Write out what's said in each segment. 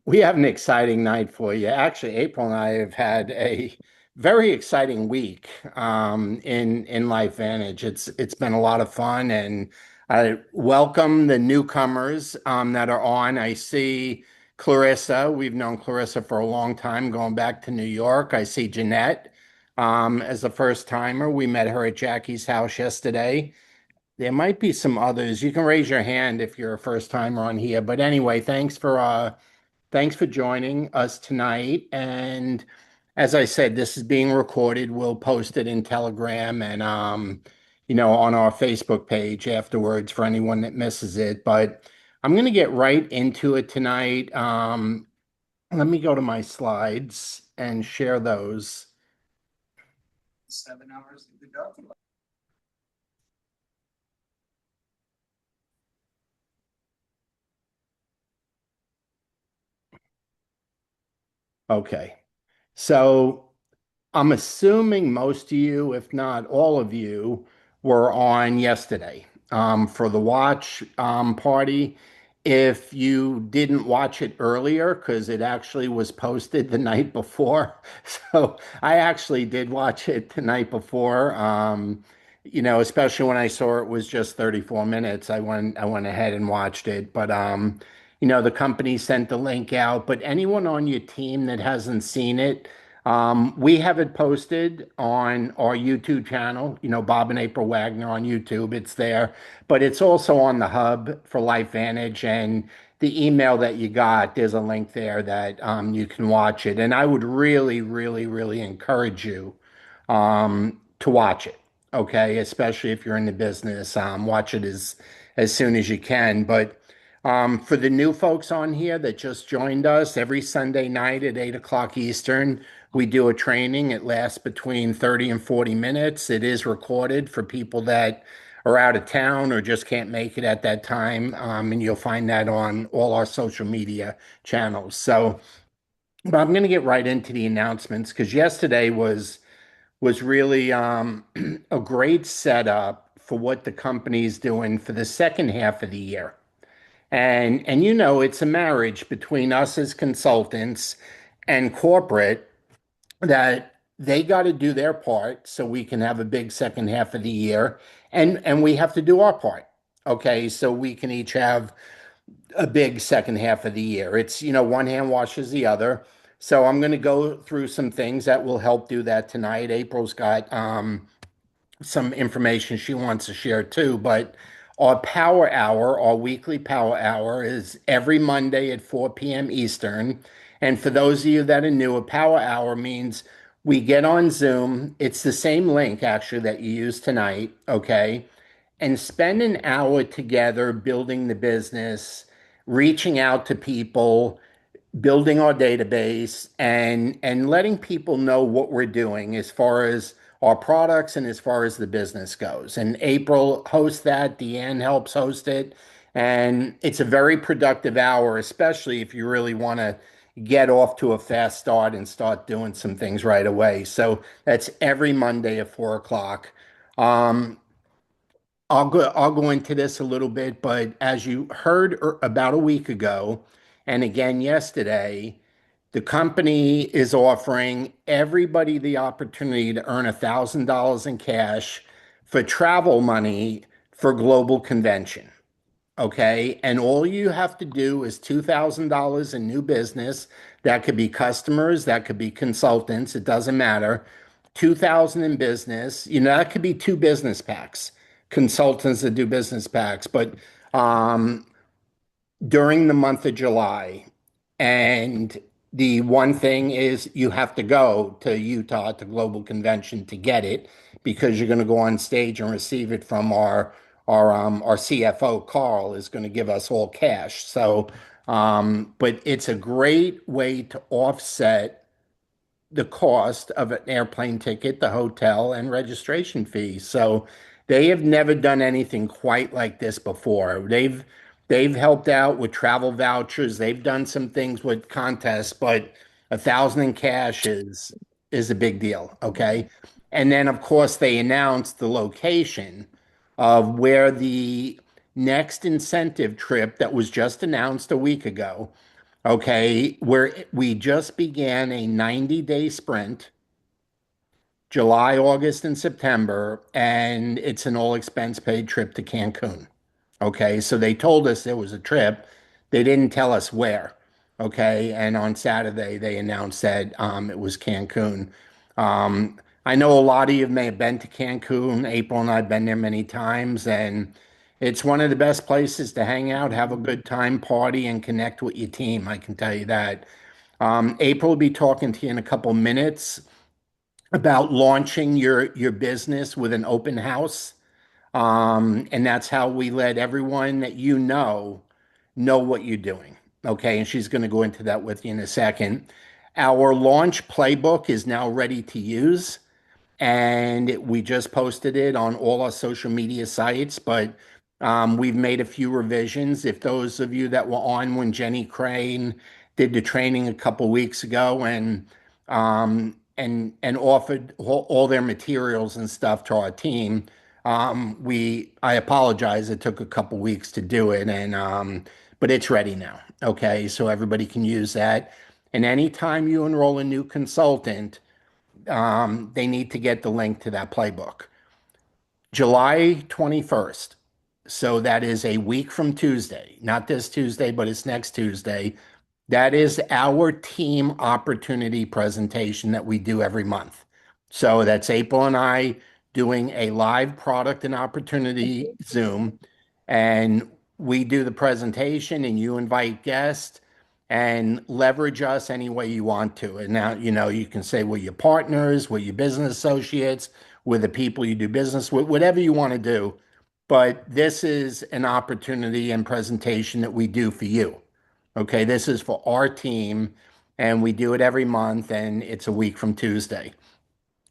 We have an exciting night for you. Actually, April and I have had a very exciting week in LifeVantage. It's been a lot of fun, and I welcome the newcomers that are on. I see Clarissa. We've known Clarissa for a long time, going back to New York. I see Jeanette as a first timer. We met her at Jackie's house yesterday. There might be some others. You can raise your hand if you're a first timer on here. But anyway, thanks for joining us tonight. And as I said, this is being recorded. We'll post it in Telegram and on our Facebook page afterwards for anyone that misses it. But I'm going to get right into it tonight. Let me go to my slides and share those. 7 hours to go. Okay. So I'm assuming most of you, if not all of you, were on yesterday for the watch party. If you didn't watch it earlier, because it actually was posted the night before, so I actually did watch it the night before. Especially when I saw it was just 34 minutes, I went ahead and watched it. But the company sent the link out. But anyone on your team that hasn't seen it, we have it posted on our YouTube channel, Bob and April Wagner on YouTube. It's there, but it's also on the hub for LifeVantage. And the email that you got, there's a link there that you can watch it. And I would really, really, really encourage you to watch it. Okay, especially if you're in the business, watch it as soon as you can. But for the new folks on here that just joined us, every Sunday night at 8 o'clock Eastern, we do a training. It lasts between 30 and 40 minutes. It is recorded for people that are out of town or just can't make it at that time. And you'll find that on all our social media channels. So, but I'm going to get right into the announcements because yesterday was really a great setup for what the company's doing for the second half of the year. And it's a marriage between us as consultants and corporate that they got to do their part so we can have a big second half of the year, and we have to do our part. Okay, so we can each have a big second half of the year. It's, one hand washes the other. So I'm going to go through some things that will help do that tonight. April's got some information she wants to share too. But our power hour, our weekly power hour, is every Monday at 4 p.m. Eastern. And for those of you that are new, a power hour means we get on Zoom. It's the same link actually that you use tonight, okay? And spend an hour together building the business, reaching out to people, building our database, and letting people know what we're doing as far as our products and as far as the business goes. And April hosts that, Deanne helps host it, and it's a very productive hour, especially if you really want to get off to a fast start and start doing some things right away. So that's every Monday at 4 o'clock. Um, I'll go into this a little bit, but as you heard about a week ago, and again yesterday, the company is offering everybody the opportunity to earn $1,000 in cash for travel money for global convention. Okay. And all you have to do is $2,000 in new business. That could be customers, that could be consultants, it doesn't matter. 2,000 in business, that could be two business packs, consultants that do business packs. But um, during the month of July. And the one thing is you have to go to Utah to Global Convention to get it because you're going to go on stage and receive it from our CFO, Carl, is going to give us all cash. So, but it's a great way to offset the cost of an airplane ticket, the hotel, and registration fees. So they have never done anything quite like this before. They've helped out with travel vouchers. They've done some things with contests, but 1,000 in cash is a big deal. Okay. And then of course they announced the location of where the next incentive trip that was just announced a week ago. Okay, where we just began a 90-day sprint, July, August, and September, and it's an all expense paid trip to Cancun. Okay, so they told us there was a trip. They didn't tell us where. Okay, and on Saturday they announced that it was Cancun. I know a lot of you may have been to Cancun. April and I've been there many times, and it's one of the best places to hang out, have a good time, party, and connect with your team. I can tell you that. April will be talking to you in a couple minutes about launching your business with an open house. And that's how we let everyone that know what you're doing. Okay, and she's going to go into that with you in a second. Our launch playbook is now ready to use, and we just posted it on all our social media sites, but we've made a few revisions. If those of you that were on when Jenny Crane did the training a couple weeks ago and offered all their materials and stuff to our team, I apologize. It took a couple weeks to do it, and but it's ready now. Okay, so everybody can use that. And anytime you enroll a new consultant, they need to get the link to that playbook. July 21st. So that is a week from Tuesday, not this Tuesday, but it's next Tuesday. That is our team opportunity presentation that we do every month. So that's April and I doing a live product and opportunity Zoom, and we do the presentation, and you invite guests and leverage us any way you want to. And now, you can say we're your partners, we're your business associates, we're the people you do business with, whatever you want to do. But this is an opportunity and presentation that we do for you. Okay, this is for our team, and we do it every month, and it's a week from Tuesday.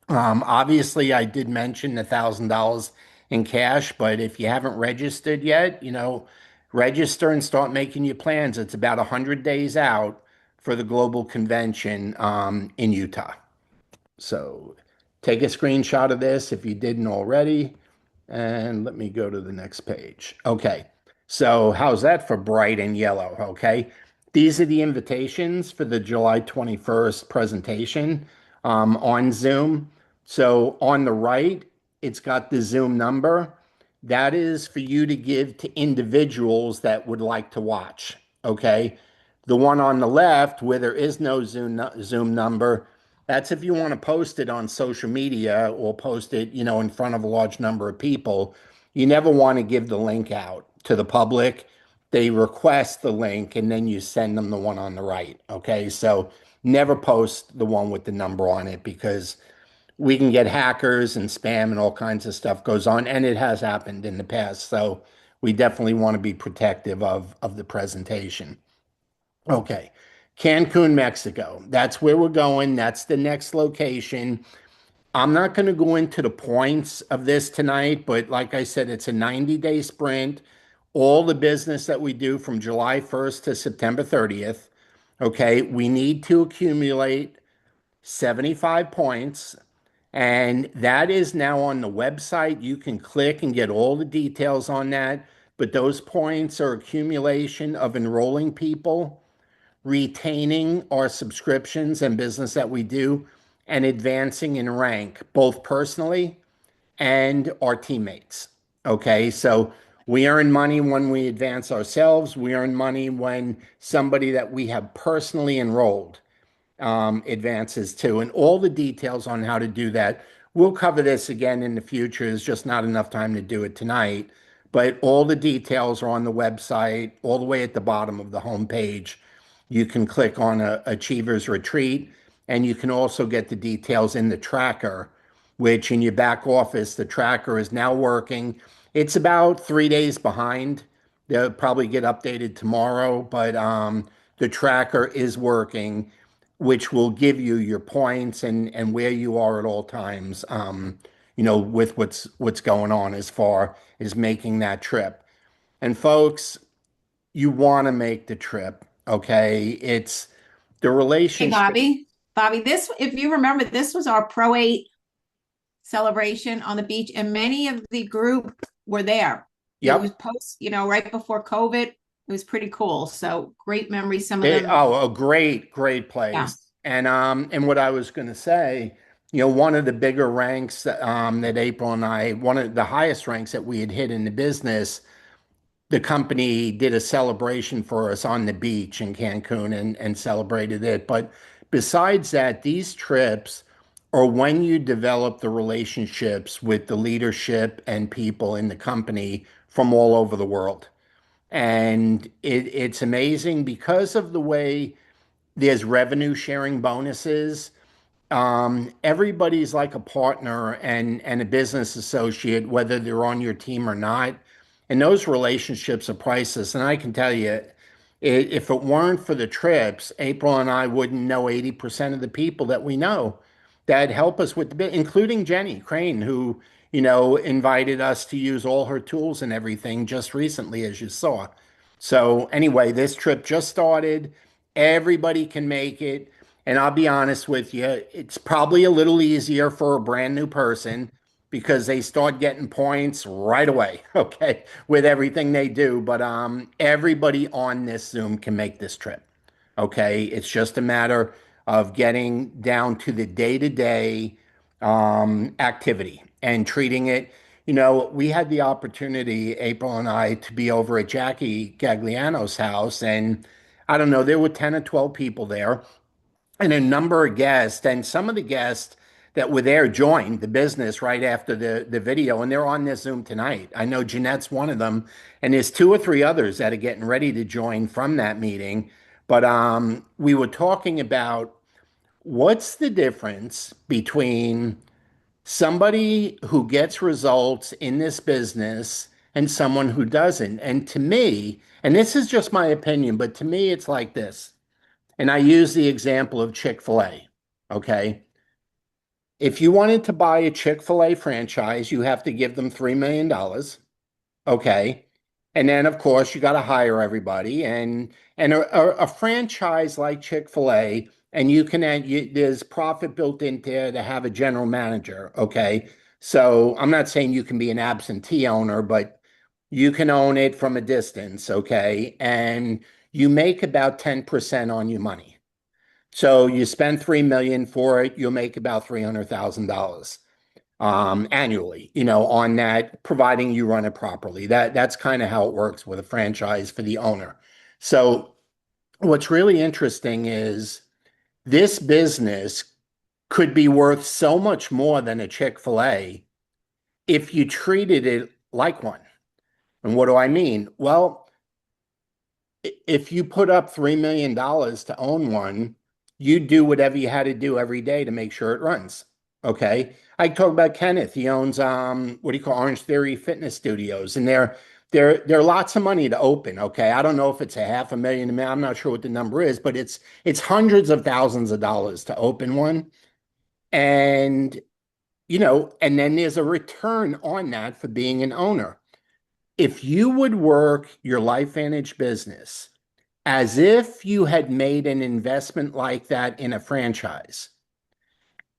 Obviously, I did mention $1,000 in cash, but if you haven't registered yet, register and start making your plans. It's about 100 days out for the global convention in Utah. So take a screenshot of this if you didn't already. And let me go to the next page. Okay. So how's that for bright and yellow? Okay. These are the invitations for the July 21st presentation on Zoom. So on the right, it's got the Zoom number. That is for you to give to individuals that would like to watch. Okay. The one on the left, where there is no Zoom number, that's if you want to post it on social media or post it, in front of a large number of people. You never want to give the link out to the public. They request the link and then you send them the one on the right. Okay. So never post the one with the number on it because we can get hackers and spam and all kinds of stuff goes on. And it has happened in the past. So we definitely want to be protective of the presentation. Okay. Cancun, Mexico. That's where we're going. That's the next location. I'm not going to go into the points of this tonight, but like I said, it's a 90-day sprint. All the business that we do from July 1st to September 30th. Okay. We need to accumulate 75 points. And that is now on the website. You can click and get all the details on that. But those points are accumulation of enrolling people, retaining our subscriptions and business that we do, and advancing in rank, both personally and our teammates. Okay, so we earn money when we advance ourselves. We earn money when somebody that we have personally enrolled advances too, and all the details on how to do that. We'll cover this again in the future. There's just not enough time to do it tonight, but all the details are on the website, all the way at the bottom of the homepage. You can click on Achievers Retreat, and you can also get the details in the tracker, which in your back office, the tracker is now working. It's about 3 days behind. They'll probably get updated tomorrow, but the tracker is working, which will give you your points and where you are at all times, with what's going on as far as making that trip. And folks, you want to make the trip, okay? It's the Hey, relationship. Bobby, this, if you remember, this was our Pro 8 celebration on the beach, and many of the group were there. It was Yep. post, right before COVID. It was pretty cool. So great memories. Some of them, A great, great yeah. place. And what I was going to say, one of the bigger ranks that April and I, one of the highest ranks that we had hit in the business, the company did a celebration for us on the beach in Cancun and celebrated it. But besides that, these trips are when you develop the relationships with the leadership and people in the company from all over the world. And it's amazing because of the way there's revenue sharing bonuses. Everybody's like a partner and a business associate, whether they're on your team or not. And those relationships are priceless. And I can tell you, if it weren't for the trips, April and I wouldn't know 80% of the people that we know that help us with the bit, including Jenny Crane, who, invited us to use all her tools and everything just recently, as you saw. So anyway, this trip just started. Everybody can make it. And I'll be honest with you, it's probably a little easier for a brand new person because they start getting points right away, okay, with everything they do. But everybody on this Zoom can make this trip. Okay, it's just a matter of getting down to the day-to-day activity and treating it. We had the opportunity, April and I, to be over at Jackie Gagliano's house, and I don't know, there were 10 or 12 people there and a number of guests, and some of the guests that were there joined the business right after the video, and they're on this Zoom tonight. I know Jeanette's one of them, and there's two or three others that are getting ready to join from that meeting. But we were talking about what's the difference between somebody who gets results in this business and someone who doesn't. And to me, and this is just my opinion, but to me, it's like this. And I use the example of Chick-fil-A. Okay. If you wanted to buy a Chick-fil-A franchise, you have to give them $3 million. Okay. And then, of course, you got to hire everybody. And a franchise like Chick-fil-A, and you can add, there's profit built in there to have a general manager. Okay. So I'm not saying you can be an absentee owner, but you can own it from a distance. Okay. And you make about 10% on your money. So you spend 3 million for it, you'll make about $300,000 annually, on that, providing you run it properly. That's kind of how it works with a franchise for the owner. So what's really interesting is this business could be worth so much more than a Chick-fil-A if you treated it like one. And what do I mean? Well, if you put up $3 million to own one, you do whatever you had to do every day to make sure it runs. Okay. I talk about Kenneth. He owns what do you call Orange Theory Fitness Studios, and they're lots of money to open. Okay. I don't know if it's a half a million. I'm not sure what the number is, but it's hundreds of thousands of dollars to open one. And and then there's a return on that for being an owner. If you would work your LifeVantage business as if you had made an investment like that in a franchise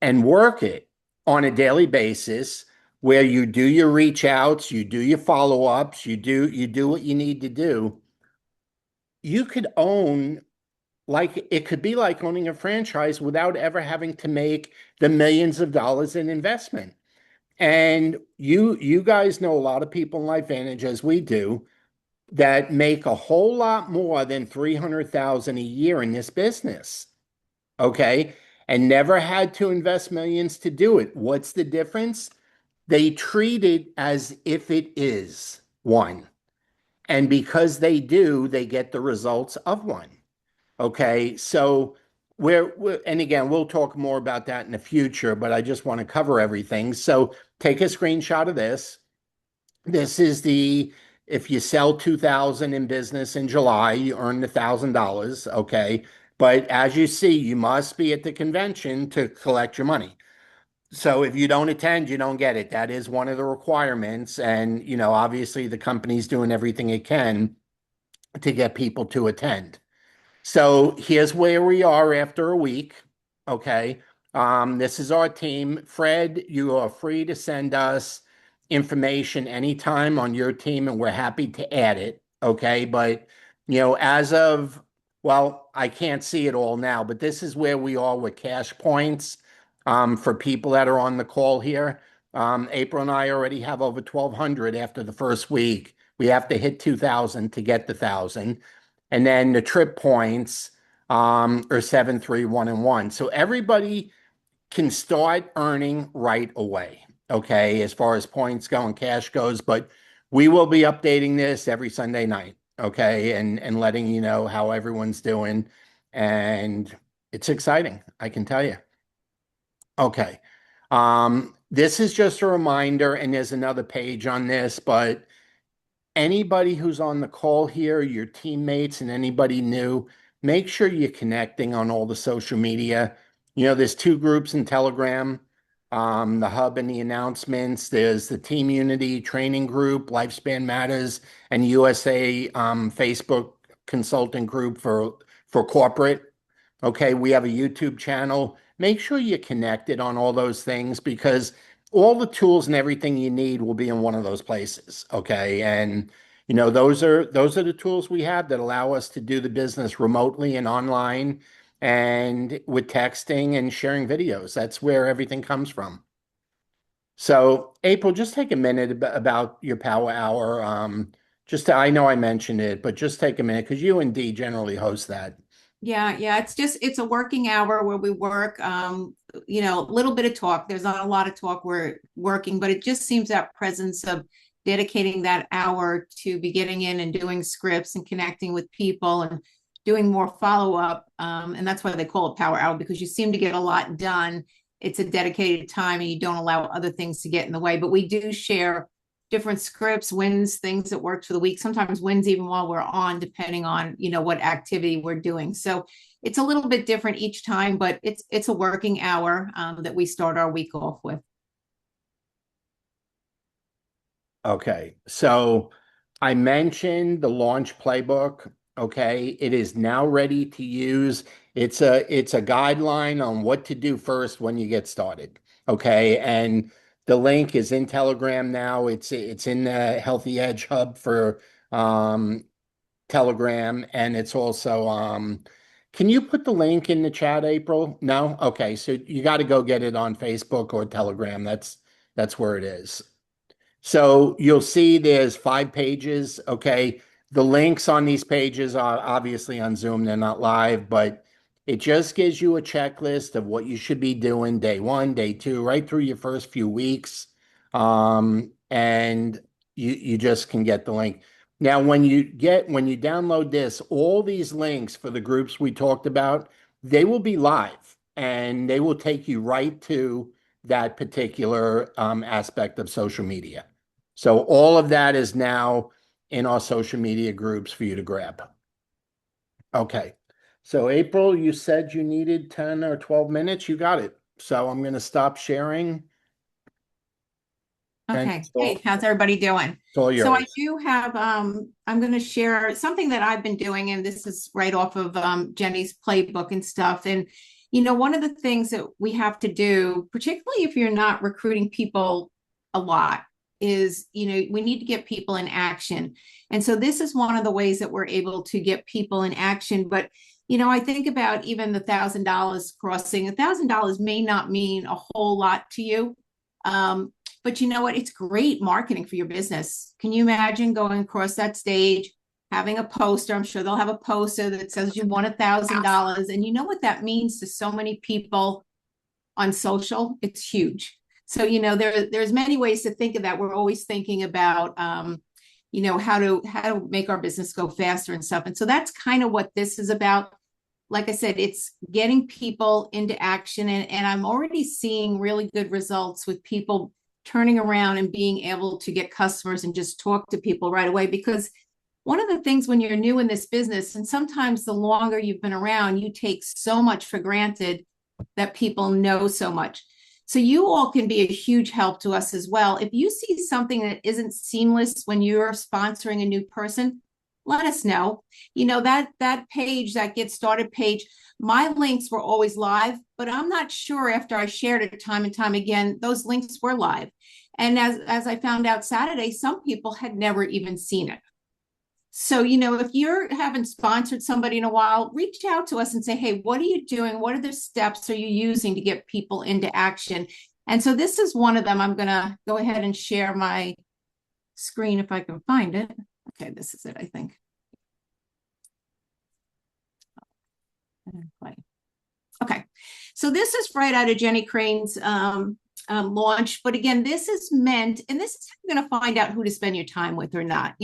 and work it on a daily basis where you do your reach outs, you do your follow ups, you do what you need to do, you could own like it could be like owning a franchise without ever having to make the millions of dollars in investment. And you guys know a lot of people in LifeVantage, as we do, that make a whole lot more than 300,000 a year in this business. Okay? And never had to invest millions to do it. What's the difference? They treat it as if it is one. And because they do, they get the results of one. Okay? So and again, we'll talk more about that in the future, but I just want to cover everything. So take a screenshot of this. This is if you sell 2,000 in business in July, you earn $1,000. Okay. But as you see, you must be at the convention to collect your money. So if you don't attend, you don't get it. That is one of the requirements. And, obviously the company's doing everything it can to get people to attend. So here's where we are after a week. Okay. This is our team. Fred, you are free to send us information anytime on your team, and we're happy to add it. Okay. But As of, well, I can't see it all now, but this is where we are with cash points for people that are on the call here. April and I already have over 1,200 after the first week. We have to hit 2,000 to get the 1,000. And then the trip points are 7, 3, 1, and 1. So everybody can start earning right away, okay, as far as points go and cash goes. But we will be updating this every Sunday night, okay, and letting you know how everyone's doing. And it's exciting, I can tell you. Okay. This is just a reminder, and there's another page on this, but anybody who's on the call here, your teammates and anybody new, make sure you're connecting on all the social media. There's two groups in Telegram, the hub and the announcements. There's the Team Unity training group, Lifespan Matters, and USA Facebook consulting group for corporate. Okay, we have a YouTube channel. Make sure you're connected on all those things because all the tools and everything you need will be in one of those places. Okay. And those are the tools we have that allow us to do the business remotely and online and with texting and sharing videos. That's where everything comes from. So, April, just take a minute about your power hour. I know I mentioned it, but just take a minute because you and Dee generally host that. Yeah, it's a working hour where we work, a little bit of talk. There's not a lot of talk we're working, but it just seems that presence of dedicating that hour to be getting in and doing scripts and connecting with people and doing more follow-up. And that's why they call it power hour, because you seem to get a lot done. It's a dedicated time and you don't allow other things to get in the way. But we do share different scripts, wins, things that worked for the week, sometimes wins even while we're on, depending on, what activity we're doing. So it's a little bit different each time, but it's a working hour that we start our week off with. Okay. So I mentioned the launch playbook. Okay. It is now ready to use. It's a guideline on what to do first when you get started. Okay. And the link is in Telegram now. It's in the Healthy Edge Hub for um, Telegram, and it's also can you put the link in the chat, April? No? Okay. So you got to go get it on Facebook or Telegram. That's where it is. So you'll see there's 5 pages. Okay. The links on these pages are obviously on Zoom. They're not live, but it just gives you a checklist of what you should be doing day one, day two, right through your first few weeks. And you just can get the link. Now, when you download this, all these links for the groups we talked about, they will be live and they will take you right to that particular aspect of social media. So all of that is now in our social media groups for you to grab. Okay. So April, you said you needed 10 or 12 minutes. You got it. So I'm going to stop sharing and Okay. Hey, how's everybody doing? it's all So I yours. do have I'm going to share something that I've been doing, and this is right off of Jenny's playbook and stuff. And one of the things that we have to do, particularly if you're not recruiting people a lot, is we need to get people in action. And so this is one of the ways that we're able to get people in action. But I think about even the $1,000 crossing. $1,000 may not mean a whole lot to you. But you know what? It's great marketing for your business. Can you imagine going across that stage, having a poster? I'm sure they'll have a poster that says you won $1,000. And you know what that means to so many people on social? It's huge. So, there's many ways to think of that. We're always thinking about, how to make our business go faster and stuff. And so that's kind of what this is about. Like I said, it's getting people into action. And I'm already seeing really good results with people turning around and being able to get customers and just talk to people right away. Because one of the things when you're new in this business, and sometimes the longer you've been around, you take so much for granted that people know so much. So you all can be a huge help to us as well. If you see something that isn't seamless when you're sponsoring a new person, let us know. That page, that Get Started page, my links were always live, but I'm not sure after I shared it time and time again, those links were live. And as I found out Saturday, some people had never even seen it. So, if you're haven't sponsored somebody in a while, reach out to us and say, hey, what are you doing? What are the steps are you using to get people into action? And so this is one of them. I'm going to go ahead and share my screen if I can find it. Okay, this is it, I think. Okay, so this is right out of Jenny Crane's launch. But again, this is meant, and this is how you're going to find out who to spend your time with or not.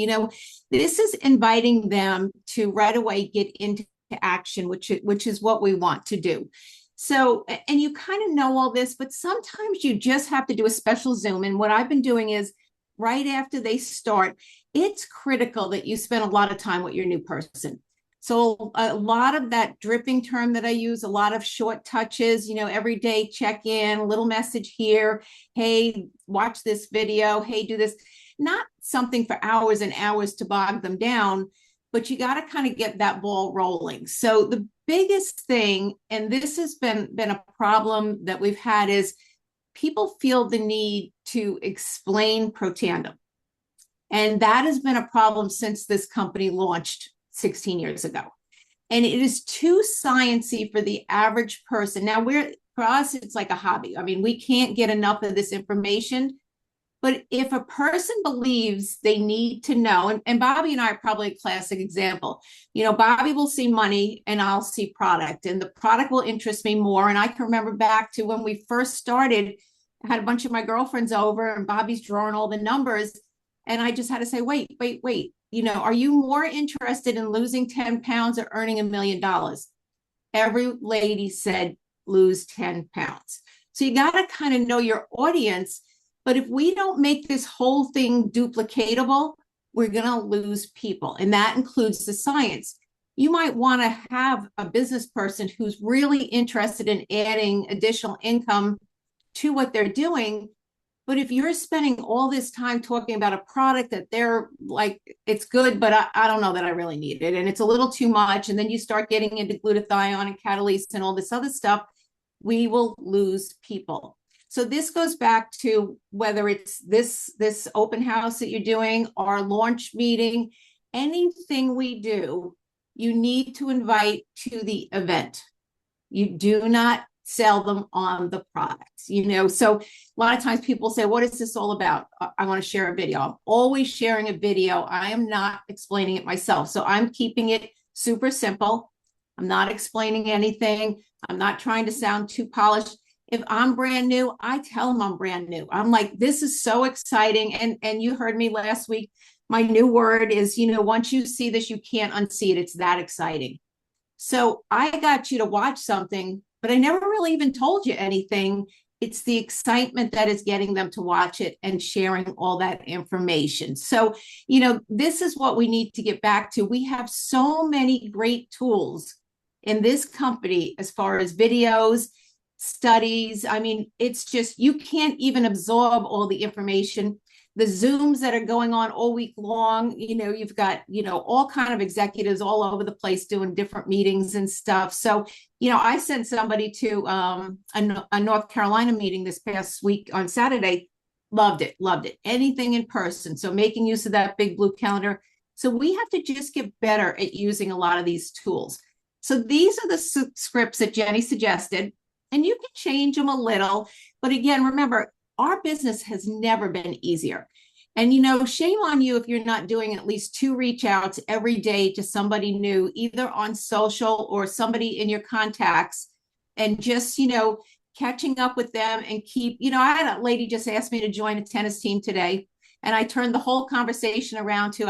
This is inviting them to right away get into action, which is what we want to do. So, and you kind of know all this, but sometimes you just have to do a special Zoom. And what I've been doing is right after they start, it's critical that you spend a lot of time with your new person. So a lot of that dripping term that I use, a lot of short touches, every day check in, little message here. Hey, watch this video. Hey, do this. Not something for hours and hours to bog them down, but you got to kind of get that ball rolling. So the biggest thing, and this has been a problem that we've had, is people feel the need to explain Protandim. And that has been a problem since this company launched 16 years ago. And it is too sciencey for the average person. Now, for us, it's like a hobby. I mean, we can't get enough of this information. But if a person believes they need to know, and Bobby and I are probably a classic example. Bobby will see money and I'll see product, and the product will interest me more. And I can remember back to when we first started, I had a bunch of my girlfriends over and Bobby's drawing all the numbers. And I just had to say, wait. Are you more interested in losing 10 pounds or earning $1 million? Every lady said, lose 10 pounds. So you got to kind of know your audience. But if we don't make this whole thing duplicatable, we're going to lose people. And that includes the science. You might want to have a business person who's really interested in adding additional income to what they're doing. But if you're spending all this time talking about a product that they're like, it's good, but I don't know that I really need it, and it's a little too much, and then you start getting into glutathione and catalase and all this other stuff, we will lose people. So this goes back to whether it's this open house that you're doing, our launch meeting, anything we do, you need to invite to the event. You do not sell them on the products, So a lot of times people say, what is this all about? I want to share a video. I'm always sharing a video. I am not explaining it myself. So I'm keeping it super simple. I'm not explaining anything. I'm not trying to sound too polished. If I'm brand new, I tell them I'm brand new. I'm like, this is so exciting. And you heard me last week. My new word is, once you see this, you can't unsee it. It's that exciting. So I got you to watch something, but I never really even told you anything. It's the excitement that is getting them to watch it and sharing all that information. So, this is what we need to get back to. We have so many great tools in this company as far as videos, studies. I mean, it's just, you can't even absorb all the information. The Zooms that are going on all week long, you've got, all kind of executives all over the place doing different meetings and stuff. So, I sent somebody to a North Carolina meeting this past week on Saturday. Loved it. Anything in person. So making use of that big blue calendar. So we have to just get better at using a lot of these tools. So these are the scripts that Jenny suggested, and you can change them a little. But again, remember, our business has never been easier. And, shame on you if you're not doing at least 2 reach outs every day to somebody new, either on social or somebody in your contacts, and just, catching up with them and keep, I had a lady just asked me to join a tennis team today. And I turned the whole conversation around to,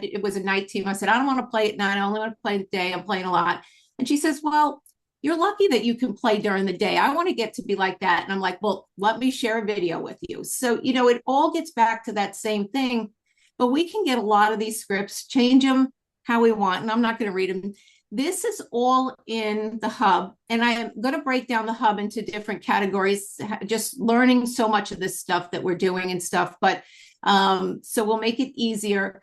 it was a night team. I said, I don't want to play at night. I only want to play the day. I'm playing a lot. And she says, well, you're lucky that you can play during the day. I want to get to be like that. And I'm like, well, let me share a video with you. So, it all gets back to that same thing, but we can get a lot of these scripts, change them how we want. And I'm not going to read them. This is all in the hub. And I am going to break down the hub into different categories, just learning so much of this stuff that we're doing and stuff. But so we'll make it easier.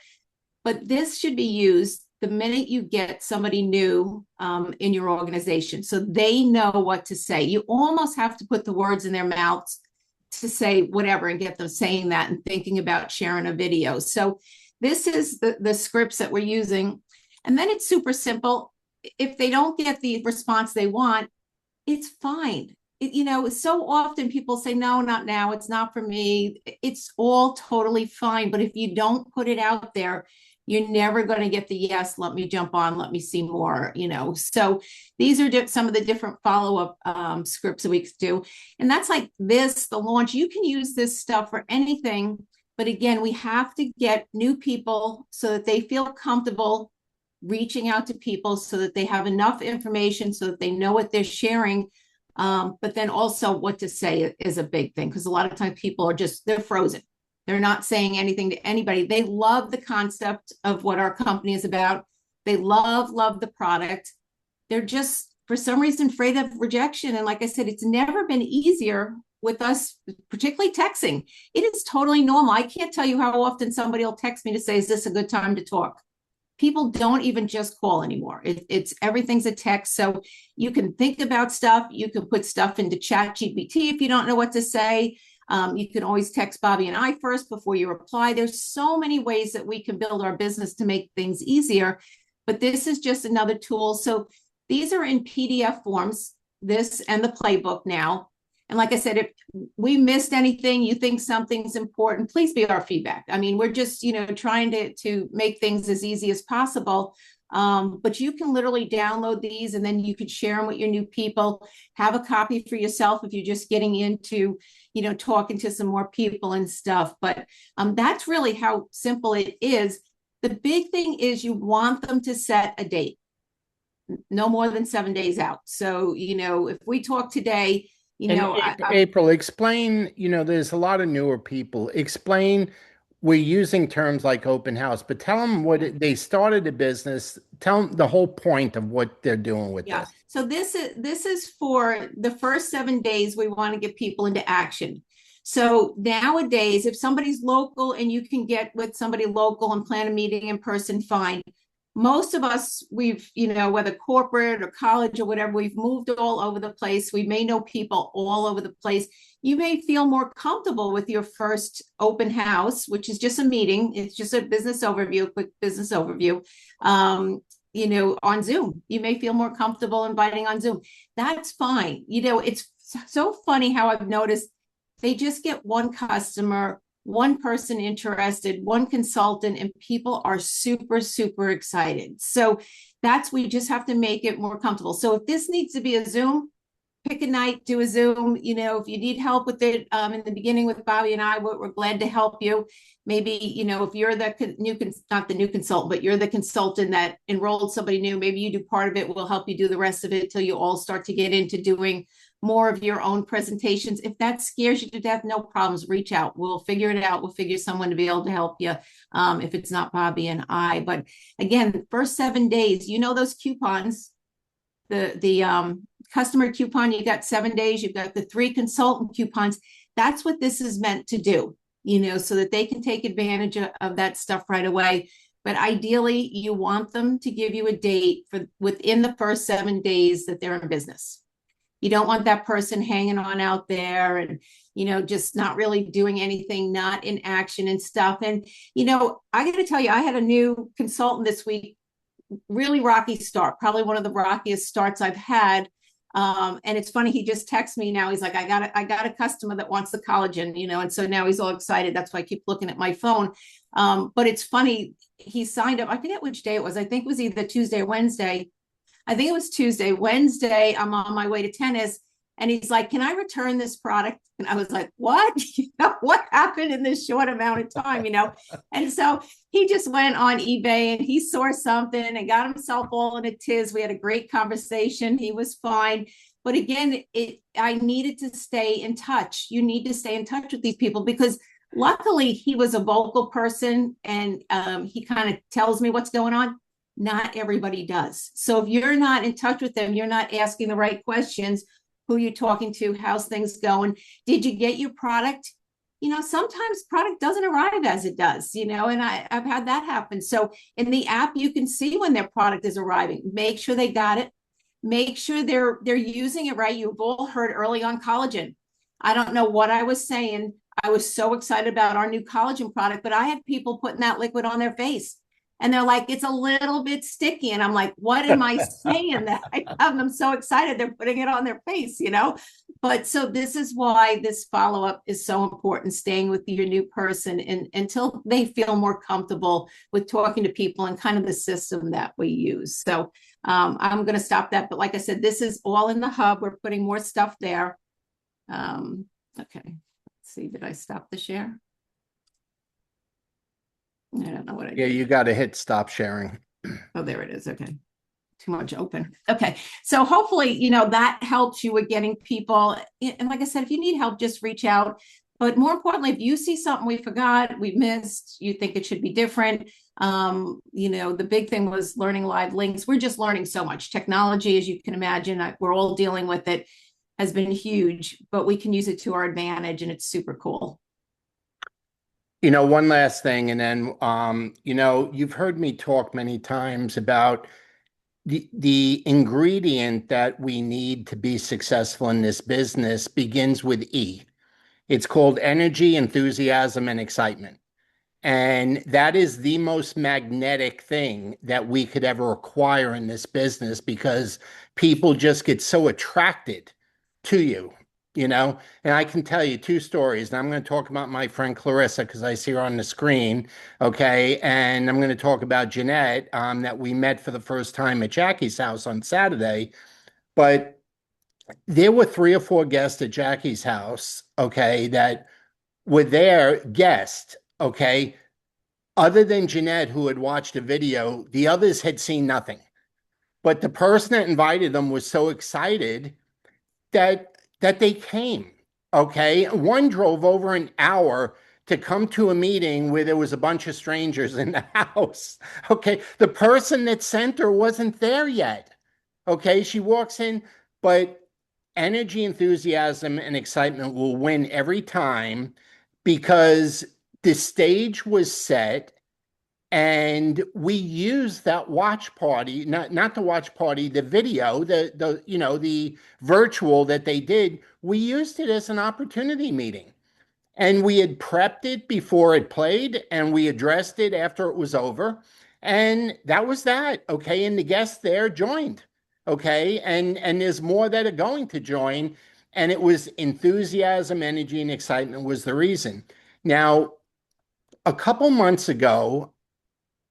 But this should be used the minute you get somebody new in your organization, so they know what to say. You almost have to put the words in their mouths to say whatever and get them saying that and thinking about sharing a video. So this is the scripts that we're using. And then it's super simple. If they don't get the response they want, it's fine. So often people say, no, not now. It's not for me. It's all totally fine. But if you don't put it out there, you're never going to get the yes, let me jump on, let me see more. So these are some of the different follow-up scripts that we do. And that's like this, the launch. You can use this stuff for anything. But again, we have to get new people so that they feel comfortable reaching out to people so that they have enough information so that they know what they're sharing. But then also what to say is a big thing, because a lot of times people are they're frozen. They're not saying anything to anybody. They love the concept of what our company is about. They love the product. They're just, for some reason, afraid of rejection. And like I said, it's never been easier with us, particularly texting. It is totally normal. I can't tell you how often somebody will text me to say, is this a good time to talk? People don't even just call anymore. It's everything's a text. So you can think about stuff. You can put stuff into Chat GPT if you don't know what to say. You can always text Bobby and I first before you reply. There's so many ways that we can build our business to make things easier, but this is just another tool. So these are in PDF forms, this and the playbook now. And like I said, if we missed anything, you think something's important, please be our feedback. I mean, we're just, trying to make things as easy as possible. But you can literally download these and then you could share them with your new people, have a copy for yourself if you're just getting into, talking to some more people and stuff. But that's really how simple it is. The big thing is you want them to set a date, no more than 7 days out. So, if we talk today, And April, explain, there's a lot of newer people. Explain, we're using terms like open house, but tell them they started a business. Tell them the whole point of what they're doing with Yeah. this. So this is for the first 7 days. We want to get people into action. So nowadays, if somebody's local and you can get with somebody local and plan a meeting in person, fine. Most of us, we've, whether corporate or college or whatever, we've moved all over the place. We may know people all over the place. You may feel more comfortable with your first open house, which is just a meeting. It's just a business overview, quick business overview. On Zoom. You may feel more comfortable inviting on Zoom. That's fine. It's so funny how I've noticed they just get one customer, one person interested, one consultant, and people are super, super excited. So we just have to make it more comfortable. So if this needs to be a Zoom, pick a night, do a Zoom. If you need help with it in the beginning with Bobby and I, we're glad to help you. Maybe, if you're not the new consultant, but you're the consultant that enrolled somebody new, maybe you do part of it. We'll help you do the rest of it till you all start to get into doing more of your own presentations. If that scares you to death, no problems. Reach out. We'll figure it out. We'll figure someone to be able to help you if it's not Bobby and I. But again, first 7 days, those coupons, the customer coupon, you got 7 days, you've got the 3 consultant coupons. That's what this is meant to do, so that they can take advantage of that stuff right away. But ideally, you want them to give you a date for within the first 7 days that they're in business. You don't want that person hanging on out there and, just not really doing anything, not in action and stuff. And, I got to tell you, I had a new consultant this week, really rocky start, probably one of the rockiest starts I've had. And it's funny, he just texts me now. He's like, I got a customer that wants the collagen, and so now he's all excited. That's why I keep looking at my phone. But it's funny, he signed up. I forget which day it was. I think it was either Tuesday or Wednesday. I think it was Tuesday. Wednesday, I'm on my way to tennis. And he's like, can I return this product? And I was like, what? What happened in this short amount of time, And so he just went on eBay and he saw something and got himself all in a tiz. We had a great conversation. He was fine. But again, I needed to stay in touch. You need to stay in touch with these people because luckily he was a vocal person and he kind of tells me what's going on. Not everybody does. So if you're not in touch with them, you're not asking the right questions. Who are you talking to? How's things going? Did you get your product? Sometimes product doesn't arrive as it does, and I've had that happen. So in the app, you can see when their product is arriving. Make sure they got it. Make sure they're using it right. You've all heard early on collagen. I don't know what I was saying. I was so excited about our new collagen product, but I had people putting that liquid on their face. And they're like, it's a little bit sticky. And I'm like, what am I saying that I have them so excited they're putting it on their face, you know? But so this is why this follow-up is so important, staying with your new person and until they feel more comfortable with talking to people and kind of the system that we use. So I'm going to stop that. But like I said, this is all in the hub. We're putting more stuff there. Okay. Let's see. Did I stop the share? I don't know what I Yeah, did. you got to hit stop sharing. Oh, there it is. Okay. Too much open. Okay. So hopefully, that helps you with getting people. And like I said, if you need help, just reach out. But more importantly, if you see something we forgot, we missed, you think it should be different. The big thing was learning live links. We're just learning so much. Technology, as you can imagine, we're all dealing with it, has been huge, but we can use it to our advantage and it's super cool. One last thing, and then you've heard me talk many times about the ingredient that we need to be successful in this business begins with E. It's called energy, enthusiasm, and excitement. And that is the most magnetic thing that we could ever acquire in this business because people just get so attracted to you. And I can tell you two stories. And I'm going to talk about my friend Clarissa because I see her on the screen. Okay. And I'm going to talk about Jeanette that we met for the first time at Jackie's house on Saturday. But there were three or four guests at Jackie's house, okay, that were there guests, okay. Other than Jeanette, who had watched a video, the others had seen nothing. But the person that invited them was so excited that they came. Okay. One drove over an hour to come to a meeting where there was a bunch of strangers in the house. Okay. The person that sent her wasn't there yet. Okay. She walks in, but energy, enthusiasm, and excitement will win every time because the stage was set and we used that watch party, not the watch party, the video, the virtual that they did. We used it as an opportunity meeting, and we had prepped it before it played, and we addressed it after it was over, and that was that. Okay, and the guests there joined. Okay, and there's more that are going to join, and it was enthusiasm, energy, and excitement was the reason. Now, a couple months ago,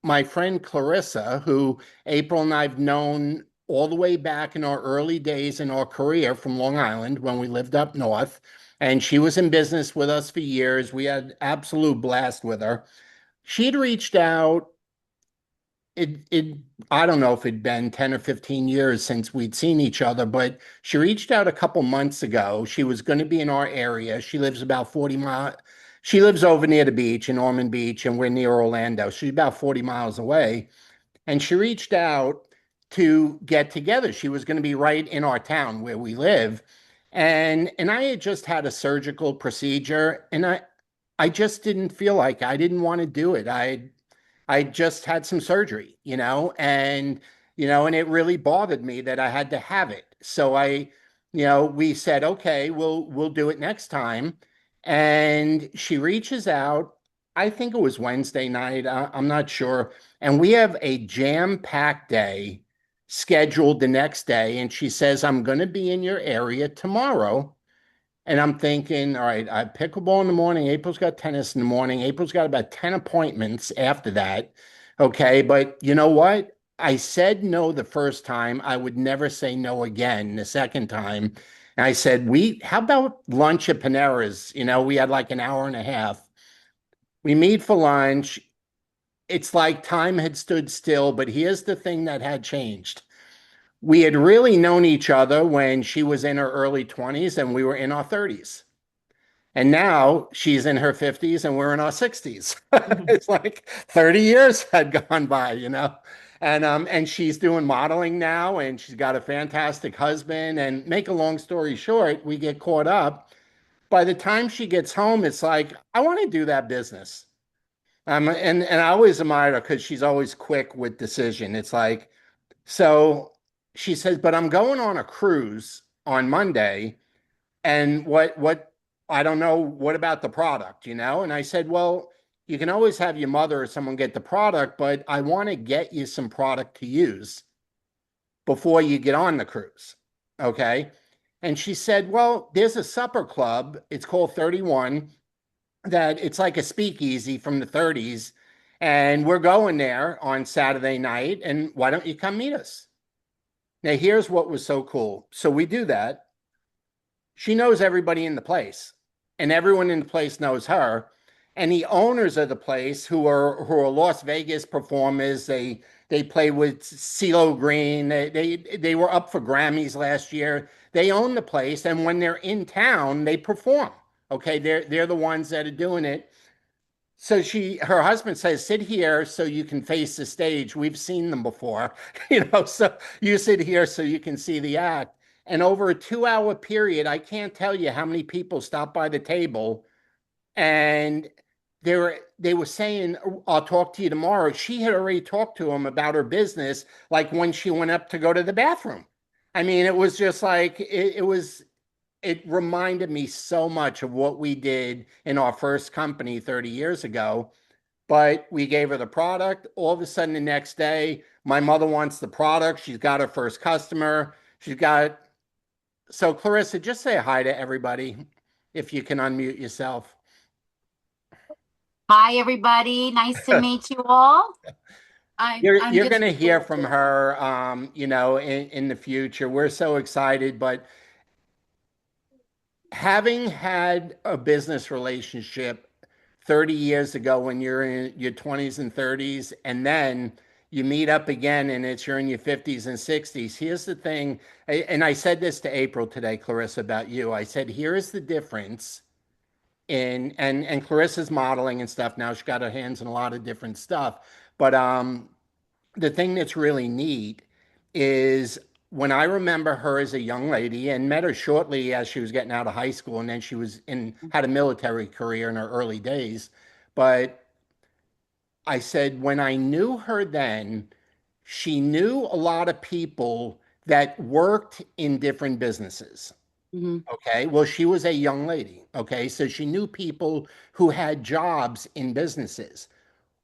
my friend Clarissa, who April and I've known all the way back in our early days in our career from Long Island when we lived up north, and she was in business with us for years. We had absolute blast with her. She'd reached out. It I don't know if it'd been 10 or 15 years since we'd seen each other, but she reached out a couple months ago. She was going to be in our area. She lives about 40 miles. She lives over near the beach in Ormond Beach, and we're near Orlando. She's about 40 miles away. And she reached out to get together. She was going to be right in our town where we live. And I had just had a surgical procedure, and I just didn't feel like I didn't want to do it. I just had some surgery, and it really bothered me that I had to have it. So we said, okay, we'll do it next time. And she reaches out. I think it was Wednesday night. I'm not sure. And we have a jam-packed day scheduled the next day. And she says, I'm going to be in your area tomorrow. And I'm thinking, all right, I have pickleball in the morning. April's got tennis in the morning. April's got about 10 appointments after that. Okay. But you know what? I said no the first time. I would never say no again the second time. And I said, how about lunch at Panera's? We had like an hour and a half. We meet for lunch. It's like time had stood still, but here's the thing that had changed. We had really known each other when she was in her early 20s and we were in our 30s. And now she's in her 50s and we're in our 60s. It's like 30 years had gone by. And she's doing modeling now and she's got a fantastic husband. And make a long story short, we get caught up. By the time she gets home, it's like, I want to do that business. And I always admire her because she's always quick with decision. It's like, so she says, but I'm going on a cruise on Monday. And what I don't know, what about the product, you know? And I said, well, you can always have your mother or someone get the product, but I want to get you some product to use before you get on the cruise. Okay. And she said, well, there's a supper club. It's called 31, that it's like a speakeasy from the 30s. And we're going there on Saturday night. And why don't you come meet us? Now, here's what was so cool. So we do that. She knows everybody in the place, and everyone in the place knows her. And the owners of the place, who are Las Vegas performers, they play with CeeLo Green. They were up for Grammys last year. They own the place, and when they're in town, they perform. Okay, they're the ones that are doing it. So her husband says, sit here so you can face the stage. We've seen them before, so you sit here so you can see the act. And over a 2 hour period, I can't tell you how many people stopped by the table, and they were saying, I'll talk to you tomorrow. She had already talked to him about her business, like when she went up to go to the bathroom. I mean, it was just like it reminded me so much of what we did in our first company 30 years ago. But we gave her the product. All of a sudden, the next day, my mother wants the product. She's got her first customer. She's got. So, Clarissa, just say hi to everybody if you can unmute yourself. Hi, everybody. Nice to meet you all. I'm You're just going to hear from her, in the future. We're so excited. But having had a business relationship 30 years ago when you're in your 20s and 30s, and then you meet up again and you're in your 50s and 60s. Here's the thing, and I said this to April today, Clarissa, about you. I said, here's the difference in, and Clarissa's modeling and stuff now. She's got her hands in a lot of different stuff. But the thing that's really neat is when I remember her as a young lady and met her shortly as she was getting out of high school, and then she had a military career in her early days. But I said, when I knew her then, she knew a lot of people that worked in different businesses. Mhm. Okay. Well, she was a young lady. Okay. So she knew people who had jobs in businesses.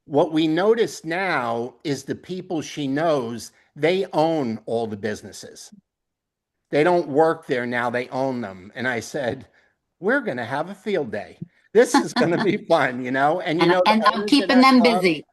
What we notice now is the people she knows, they own all the businesses. They don't work there now, they own them. And I said, we're going to have a field day. This is going to be fun, And and the and I'm owners of keeping that them club, busy.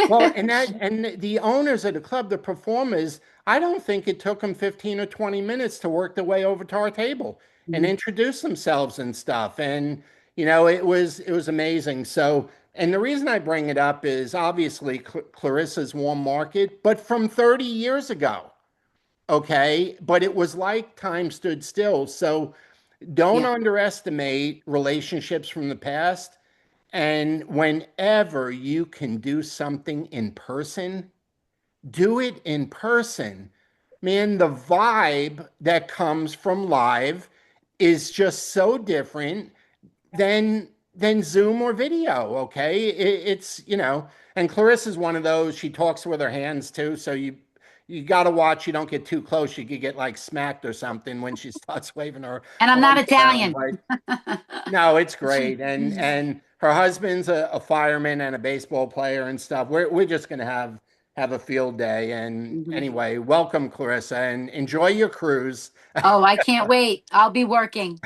well, and the owners of the club, the performers, I don't think it took them 15 or 20 minutes to work their way over to our table and Mhm. introduce themselves and stuff. And it was amazing. So, and the reason I bring it up is obviously Clarissa's warm market, but from 30 years ago. Okay, but it was like time stood still. So don't Yeah. underestimate relationships from the past. And whenever you can do something in person, do it in person. Man, the vibe that comes from live is just so different than Zoom or video. Okay, and Clarissa's one of those. She talks with her hands too, so you got to watch. You don't get too close. You could get like smacked or something when she starts waving her And I'm not arms around. Italian. But no, it's great. And her husband's a fireman and a baseball player and stuff. We're just gonna have a field day. And Mhm. anyway, welcome, Clarissa, and enjoy your cruise. Oh, I can't wait. I'll be working.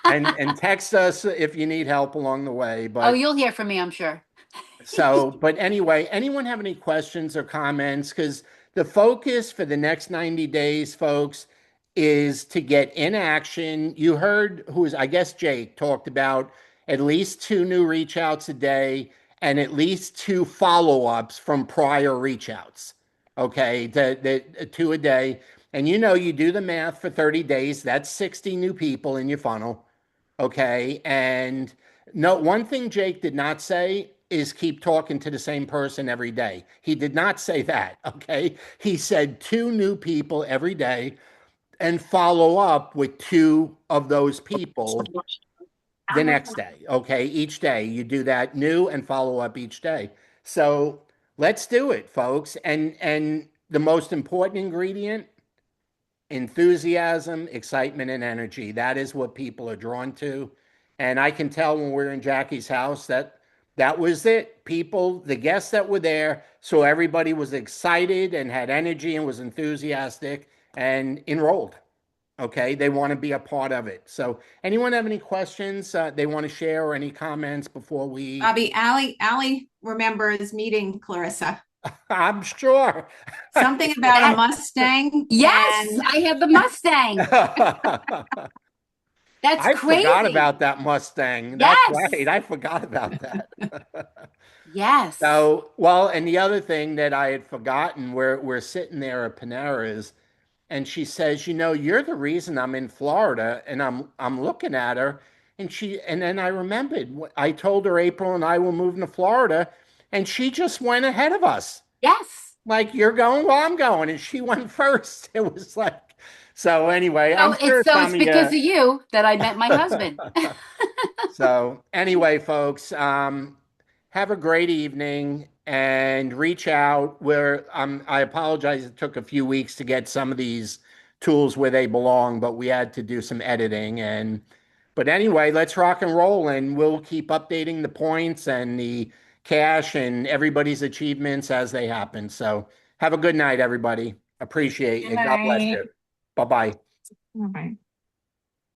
And text us if you need help along the way. Oh, But you'll hear from me, I'm sure. but anyway, anyone have any questions or comments? Because the focus for the next 90 days, folks, is to get in action. You heard I guess Jake talked about at least two new reach outs a day and at least two follow-ups from prior reach outs. Okay, the two a day. And you do the math for 30 days, that's 60 new people in your funnel. Okay. And no, one thing Jake did not say is keep talking to the same person every day. He did not say that. Okay. He said two new people every day and follow up with two of those people the next day. Okay. Each day you do that new and follow up each day. So let's do it, folks. And the most important ingredient, enthusiasm, excitement, and energy. That is what people are drawn to. And I can tell when we're in Jackie's house that that was it. People, the guests that were there, so everybody was excited and had energy and was enthusiastic and enrolled. Okay, they want to be a part of it. So, anyone have any questions they want to share or any comments before we? Bobby, Allie remembers meeting Clarissa. I'm sure. Something about a That, Mustang yes, and I have the Mustang. That's I forgot crazy. about that Mustang. That's right. Yes. I forgot about that. Yes. So, well, and the other thing that I had forgotten, we're sitting there at Panera's, and she says, "You know, you're the reason I'm in Florida." And I'm looking at her, and then I remembered I told her April and I were moving to Florida, and she just went ahead of us. Yes. Like, you're going, well, I'm going, and she went first. It was like, so anyway, So I'm sure it's some of because of you. you that I met my husband. So anyway, folks, have a great evening and reach out where I apologize. It took a few weeks to get some of these tools where they belong, but we had to do some editing but anyway, let's rock and roll and we'll keep updating the points and the cash and everybody's achievements as they happen. So have a good night, everybody. Appreciate good you. God bless night. you. Bye-bye. All right.